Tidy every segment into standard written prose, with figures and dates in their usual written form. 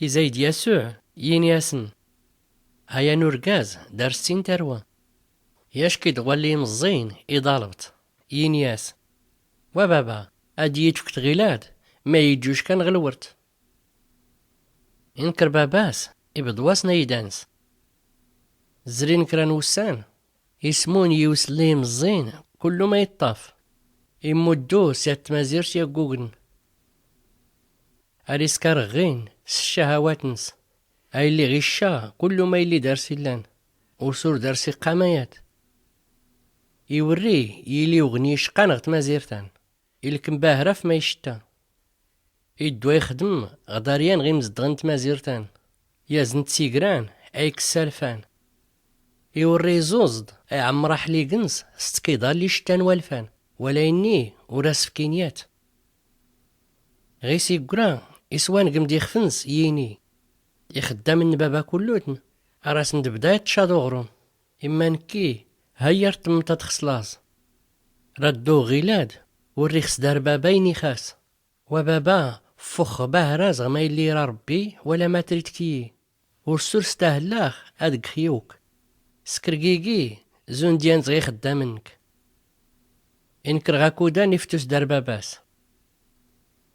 يزايد يسوع ين ياسن هيا نورقاز دار 60 تروى ياشكي دغوالي مزين إضالبت ين ياس وبابا أدي يتفك تغيلاد ما يجوش كان غلورت إنكر باباس إبدواسنا يدانس زرين كران وسان يسمون يوسلي مزين كل ما يطاف يمدو سيات مازيرش يا جوجن أريسكار غين الشهوات نس أي اللي غشا كل ما يلي دارسي لان وصور دارسي قاميات يوريه يلي وغني شقانغت مازيرتان إلكم باهرف ما يشتا يدو يخدم غداريان غي مزدغنت مازيرتان يازنت سيقران أيك السالفان يوري زوزد أي عمرا حليقنس ستكيضا لي شتان والفان ولا إني وراس فكينيات غي سيقران إسوان قمد يخفنس ييني يخدم من بابا كلوتن أراس ندبدا يتشادو غروم إما نكي هير تمتا تخصلاص ردو غيلاد والريخس دار بابايني خاس وبابا فخ باه رازغ ما يلي را ربي ولا ما تريد كي ورسول ستاهلاخ أدق خيوك سكرقيقي زون ديان زغي خدامنك إنكر غاكودا نفتوس دار باباس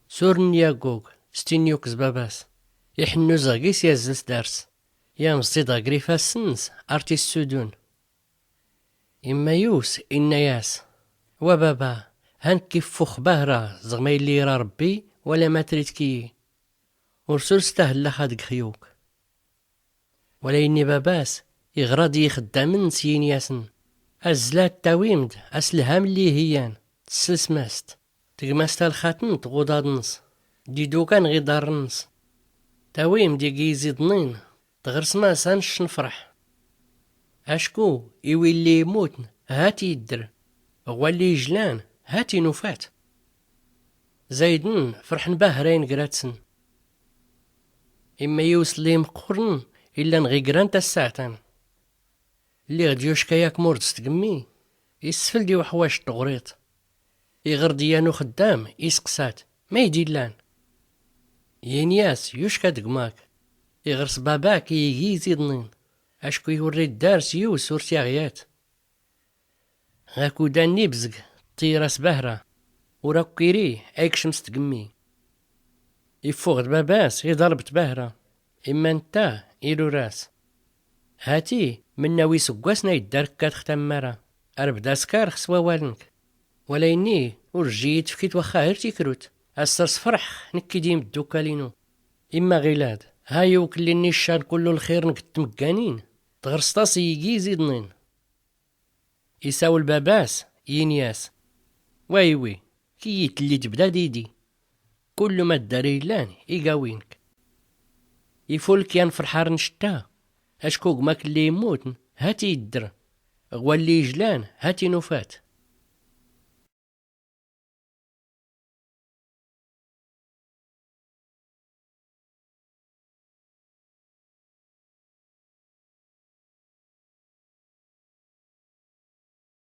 سورن يا جوج ستينيوكس باباس يحنو زغيس يزلس دارس يا مصيدا غريفا سنس ارتيس سودون إما يوس إنا ياس وبابا هان كيف فخ باهرا زغما يلي را ربي ولا ما تريد كي ورسول ستاهلا خادق خيوك ولا إني باباس يغرادي خدامن سين ياسن أزلات تاويمد أسلهام اللي هيان تسلس ماست تقماستا الخاتن تغوضاد نص ديدو كان غي دار نص تاويم دي جيزي ضنين تغرس ما سانش نفرح أشكو إوي اللي يموتن هاتي يدر هو اللي يجلان هاتي نوفات زايدن فرحن باهرين قراتسن إما يوصل لي مقرن إلا نغيقران تا الساعتان اللي غدي يوشكاياك مورد ستقمي يسفل دي وحواش تغريط يغر ديانو خدام يسقسات ما يدير لان ينياس يوشكا دقماك يغرس باباك يجيزي ضنين أشكو يوري الدارس يوس ورتياغيات غاكو داني بزق طيراس بهرة وراكيري ايك شمس تقمي يفوغد باباس يضربت بهرة إما انتا إلو راس هاتي من ناوي سقواسنا يدارك كاتختم مرة أربدا سكار خسوا والنك ولا إني ورجيت فكيت وخا هير تيكروت أسرس فرح نكي ديم الدوكالينو إما غيلاد هاي وكليني الشان كله الخير نكت مكانين تغرسطاس يجي زيدنين يساول باباس ينياس وي كي يتلي تبدا ديدي كل ما الداري لان يقاوينك يفولك يان فرحار نشتا أشكوك ماك اللي يموتن هاتي يدر غوالي يجلان هاتي نوفات